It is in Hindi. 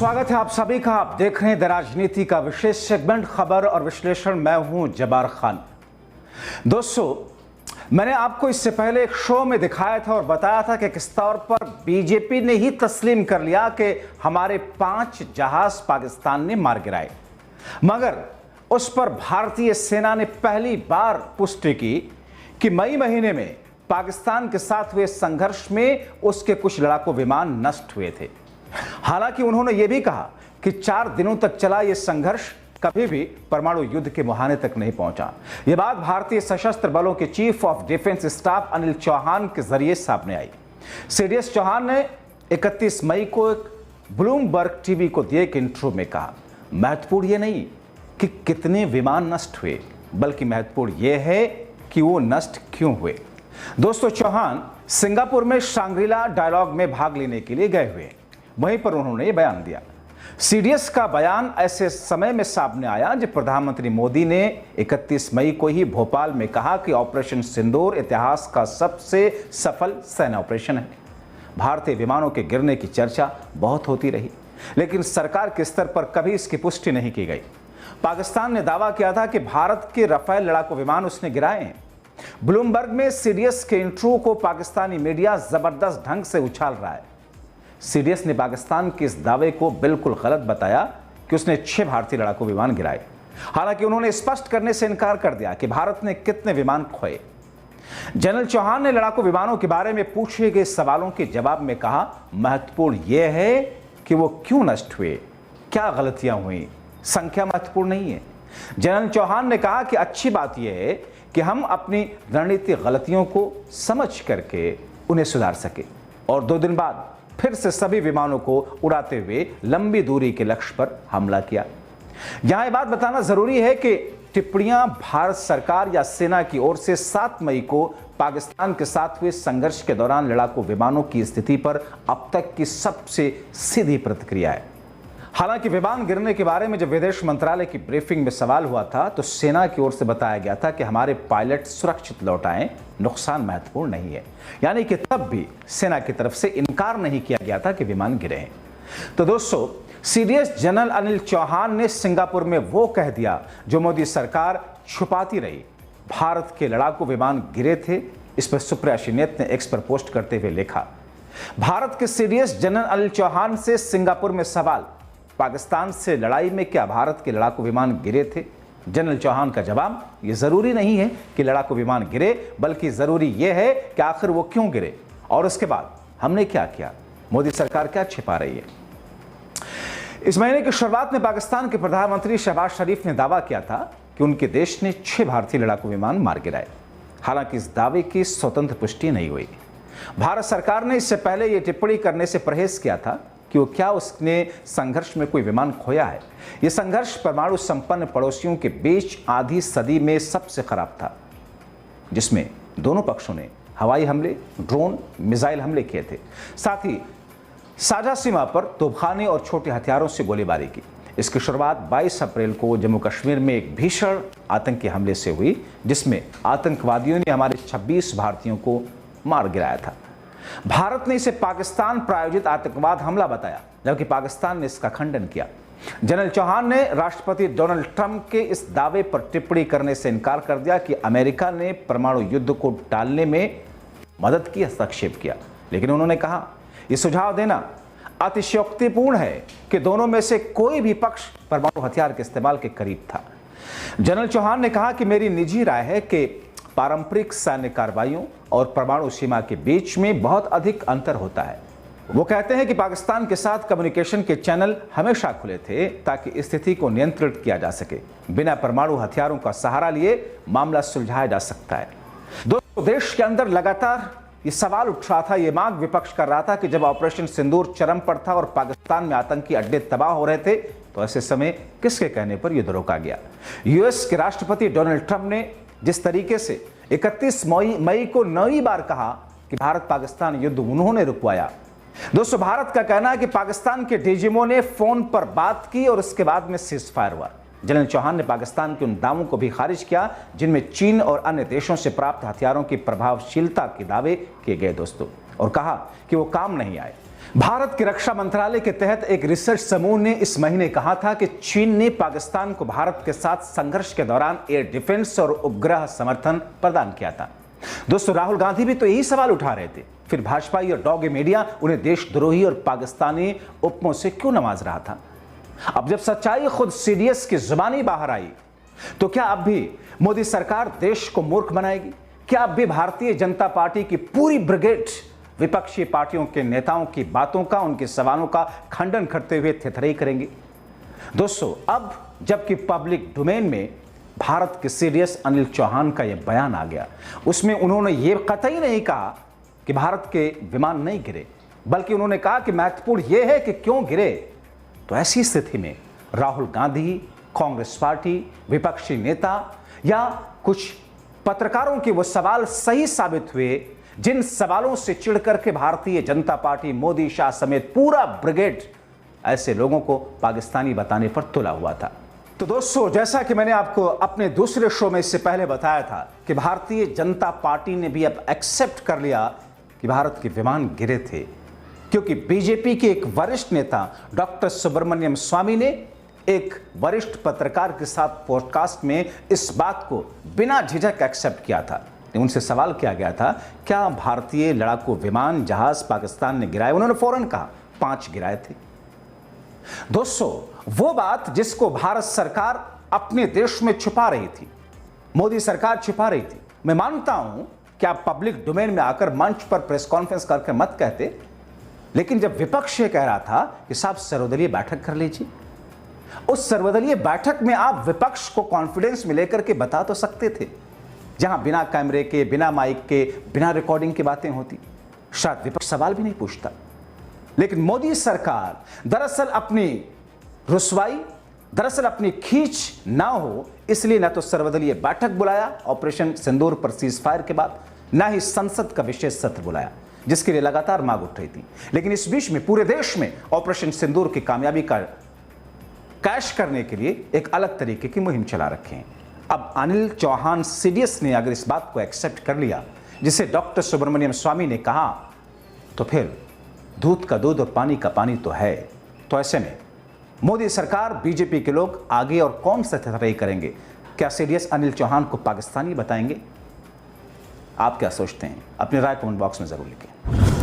स्वागत है आप सभी का। आप देख रहे हैं द राजनीति का विशेष सेगमेंट खबर और विश्लेषण। मैं हूं जब्बार खान। दोस्तों, मैंने आपको इससे पहले एक शो में दिखाया था और बताया था कि किस तौर पर बीजेपी ने ही तस्लीम कर लिया कि हमारे 5 जहाज पाकिस्तान ने मार गिराए, मगर उस पर भारतीय सेना ने पहली बार पुष्टि की कि मई महीने में पाकिस्तान के साथ हुए संघर्ष में उसके कुछ लड़ाकू विमान नष्ट हुए थे। हालांकि उन्होंने यह भी कहा कि 4 दिनों तक चला यह संघर्ष कभी भी परमाणु युद्ध के मुहाने तक नहीं पहुंचा। यह बात भारतीय सशस्त्र बलों के chief of defence staff Anil Chauhan के जरिए सामने आई। सीडीएस चौहान ने 31 मई को एक ब्लूमबर्ग टीवी को दिए एक इंटरव्यू में कहा, महत्वपूर्ण यह नहीं कि कितने विमान नष्ट हुए, बल्कि महत्वपूर्ण यह है कि वो नष्ट क्यों हुए। दोस्तों, चौहान सिंगापुर में शांग्रीला डायलॉग में भाग लेने के लिए गए हुए, वहीं पर उन्होंने ये बयान दिया। सीडीएस का बयान ऐसे समय में सामने आया जब प्रधानमंत्री मोदी ने 31 मई को ही भोपाल में कहा कि ऑपरेशन सिंदूर इतिहास का सबसे सफल सेना ऑपरेशन है। भारतीय विमानों के गिरने की चर्चा बहुत होती रही, लेकिन सरकार के स्तर पर कभी इसकी पुष्टि नहीं की गई। पाकिस्तान ने दावा किया था कि भारत के राफेल लड़ाकू विमान उसने गिराए हैं। ब्लूमबर्ग में सीडीएस के इंटरव्यू को पाकिस्तानी मीडिया जबरदस्त ढंग से उछाल रहा है। सीडीएस ने पाकिस्तान के इस दावे को बिल्कुल गलत बताया कि उसने 6 भारतीय लड़ाकू विमान गिराए। हालांकि उन्होंने स्पष्ट करने से इनकार कर दिया कि भारत ने कितने विमान खोए। जनरल चौहान ने लड़ाकू विमानों के बारे में पूछे गए सवालों के जवाब में कहा, महत्वपूर्ण यह है कि वो क्यों नष्ट हुए, क्या गलतियां हुई, संख्या महत्वपूर्ण नहीं है। जनरल चौहान ने कहा कि अच्छी बात यह है कि हम अपनी रणनीतिक गलतियों को समझ करके उन्हें सुधार सके, और 2 दिन बाद फिर से सभी विमानों को उड़ाते हुए लंबी दूरी के लक्ष्य पर हमला किया। यहां यह बात बताना जरूरी है कि टिप्पणियां भारत सरकार या सेना की ओर से 7 मई को पाकिस्तान के साथ हुए संघर्ष के दौरान लड़ाकू विमानों की स्थिति पर अब तक की सबसे सीधी प्रतिक्रिया है। हालांकि विमान गिरने के बारे में जब विदेश मंत्रालय की ब्रीफिंग में सवाल हुआ था तो सेना की ओर से बताया गया था कि हमारे पायलट सुरक्षित लौट आए, नुकसान महत्वपूर्ण नहीं है। यानी कि तब भी सेना की तरफ से इनकार नहीं किया गया था कि विमान गिरे हैं। तो दोस्तों, सीडीएस जनरल अनिल चौहान ने सिंगापुर में वो कह दिया जो मोदी सरकार छुपाती रही। भारत के लड़ाकू विमान गिरे थे, इस पर सुप्रिया श्रीनेत ने एक्स पर पोस्ट करते हुए लिखा। भारत के सीडीएस जनरल अनिल चौहान से सिंगापुर में सवाल, पाकिस्तान से लड़ाई में क्या भारत के लड़ाकू विमान गिरे थे? जनरल चौहान का जवाब, यह जरूरी नहीं है कि लड़ाकू विमान गिरे, बल्कि जरूरी यह है कि आखिर वो क्यों गिरे और उसके बाद हमने क्या किया, मोदी सरकार क्या छिपा रही है। इस महीने की शुरुआत में पाकिस्तान के प्रधानमंत्री शहबाज शरीफ ने दावा किया था कि उनके देश ने 6 भारतीय लड़ाकू विमान मार गिराए। हालांकि इस दावे की स्वतंत्र पुष्टि नहीं हुई। भारत सरकार ने इससे पहले यह टिप्पणी करने से परहेज किया था कि वो क्या उसने संघर्ष में कोई विमान खोया है। यह संघर्ष परमाणु संपन्न पड़ोसियों के बीच आधी सदी में सबसे खराब था, जिसमें दोनों पक्षों ने हवाई हमले, ड्रोन, मिसाइल हमले किए थे। साथ ही साझा सीमा पर तोपखाने और छोटे हथियारों से गोलीबारी की। इसकी शुरुआत 22 अप्रैल को जम्मू कश्मीर में एक भीषण आतंकी हमले से हुई, जिसमें आतंकवादियों ने हमारे 26 भारतीयों को मार गिराया था। भारत ने इसे पाकिस्तान प्रायोजित आतंकवाद हमला बताया, जबकि पाकिस्तान ने इसका खंडन किया। जनरल चौहान ने राष्ट्रपति डोनाल्ड ट्रंप के इस दावे पर टिप्पणी करने से इनकार कर दिया कि अमेरिका ने परमाणु युद्ध को टालने में मदद की, हस्तक्षेप किया। लेकिन उन्होंने कहा, यह सुझाव देना अतिशयोक्तिपूर्ण है कि दोनों में से कोई भी पक्ष परमाणु हथियार के इस्तेमाल के करीब था। जनरल चौहान ने कहा कि मेरी निजी राय है कि पारंपरिक सैन्य कार्रवाइयों और परमाणु सीमा के बीच में बहुत अधिक अंतर होता है। वो कहते हैं कि पाकिस्तान के साथ कम्युनिकेशन के चैनल हमेशा खुले थे ताकि स्थिति को नियंत्रित किया जा सके। बिना परमाणु हथियारों का सहारा लिए मामला सुलझाया जा सकता है। दोस्तों, देश के अंदर लगातार ये सवाल उठ रहा था, ये मांग विपक्ष कर रहा था कि जब ऑपरेशन सिंदूर चरम पर था और पाकिस्तान में आतंकी अड्डे तबाह हो रहे थे, तो ऐसे समय किसके कहने पर युद्ध रोका गया। यूएस के राष्ट्रपति डोनाल्ड ट्रंप ने जिस तरीके से 31 मई को 9वीं बार कहा कि भारत पाकिस्तान युद्ध उन्होंने रुकवाया। दोस्तों, भारत का कहना है कि पाकिस्तान के डीजीएमओ ने फोन पर बात की और उसके बाद में सीज फायर हुआ। जनरल चौहान ने पाकिस्तान के उन दावों को भी खारिज किया जिनमें चीन और अन्य देशों से प्राप्त हथियारों की प्रभावशीलता के दावे किए गए दोस्तों, और कहा कि वो काम नहीं आए। भारत के रक्षा मंत्रालय के तहत एक रिसर्च समूह ने इस महीने कहा था कि चीन ने पाकिस्तान को भारत के साथ संघर्ष के दौरान एयर डिफेंस और उपग्रह समर्थन प्रदान किया था। दोस्तों, राहुल गांधी भी तो यही सवाल उठा रहे थे, फिर भाजपाई और डॉग मीडिया उन्हें देशद्रोही और पाकिस्तानी उपमों से क्यों नवाज रहा था? अब जब सच्चाई खुद सीडीएस की जुबानी बाहर आई, तो क्या अब भी मोदी सरकार देश को मूर्ख बनाएगी? क्या अब भी भारतीय जनता पार्टी की पूरी ब्रिगेड विपक्षी पार्टियों के नेताओं की बातों का, उनके सवालों का खंडन करते हुए थेथराई करेंगे? दोस्तों, अब जबकि पब्लिक डोमेन में भारत के सीडीएस अनिल चौहान का यह बयान आ गया, उसमें उन्होंने यह कतई नहीं कहा कि भारत के विमान नहीं गिरे, बल्कि उन्होंने कहा कि महत्वपूर्ण यह है कि क्यों गिरे। तो ऐसी स्थिति में राहुल गांधी, कांग्रेस पार्टी, विपक्षी नेता या कुछ पत्रकारों के वो सवाल सही साबित हुए जिन सवालों से चिढ़ करके भारतीय जनता पार्टी, मोदी, शाह समेत पूरा ब्रिगेड ऐसे लोगों को पाकिस्तानी बताने पर तुला हुआ था। तो दोस्तों, जैसा कि मैंने आपको अपने दूसरे शो में इससे पहले बताया था कि भारतीय जनता पार्टी ने भी अब एक्सेप्ट कर लिया कि भारत के विमान गिरे थे, क्योंकि बीजेपी के एक वरिष्ठ नेता डॉक्टर सुब्रमण्यम स्वामी ने एक वरिष्ठ पत्रकार के साथ पॉडकास्ट में इस बात को बिना झिझक एक्सेप्ट किया था। उनसे सवाल किया गया था, क्या भारतीय लड़ाकू विमान, जहाज पाकिस्तान ने गिराए? उन्होंने फौरन कहा 5 गिराए थे। दोस्तों, वो बात जिसको भारत सरकार अपने देश में छुपा रही थी, मोदी सरकार छुपा रही थी। मैं मानता हूं कि आप पब्लिक डोमेन में आकर मंच पर प्रेस कॉन्फ्रेंस करके मत कहते, लेकिन जब विपक्ष ये कह रहा था कि साहब सर्वदलीय बैठक कर लीजिए, उस सर्वदलीय बैठक में आप विपक्ष को कॉन्फिडेंस में लेकर के बता तो सकते थे, जहां बिना कैमरे के, बिना माइक के, बिना रिकॉर्डिंग की बातें होती, शायद विपक्ष सवाल भी नहीं पूछता। लेकिन मोदी सरकार दरअसल अपनी रुसवाई, दरअसल अपनी खींच ना हो, इसलिए न तो सर्वदलीय बैठक बुलाया ऑपरेशन सिंदूर पर सीजफायर के बाद, ना ही संसद का विशेष सत्र बुलाया, जिसके लिए लगातार मांग उठ रही थी। लेकिन इस बीच में पूरे देश में ऑपरेशन सिंदूर की कामयाबी का कैश करने के लिए एक अलग तरीके की मुहिम चला रखे हैं। अब अनिल चौहान सीडीएस ने अगर इस बात को एक्सेप्ट कर लिया, जिसे डॉक्टर सुब्रमण्यम स्वामी ने कहा, तो फिर दूध का दूध और पानी का पानी तो है। तो ऐसे में मोदी सरकार, बीजेपी के लोग आगे और कौन सा थेथराई करेंगे? क्या सीडीएस अनिल चौहान को पाकिस्तानी बताएंगे? आप क्या सोचते हैं? अपनी राय कमेंट बॉक्स में जरूर लिखें।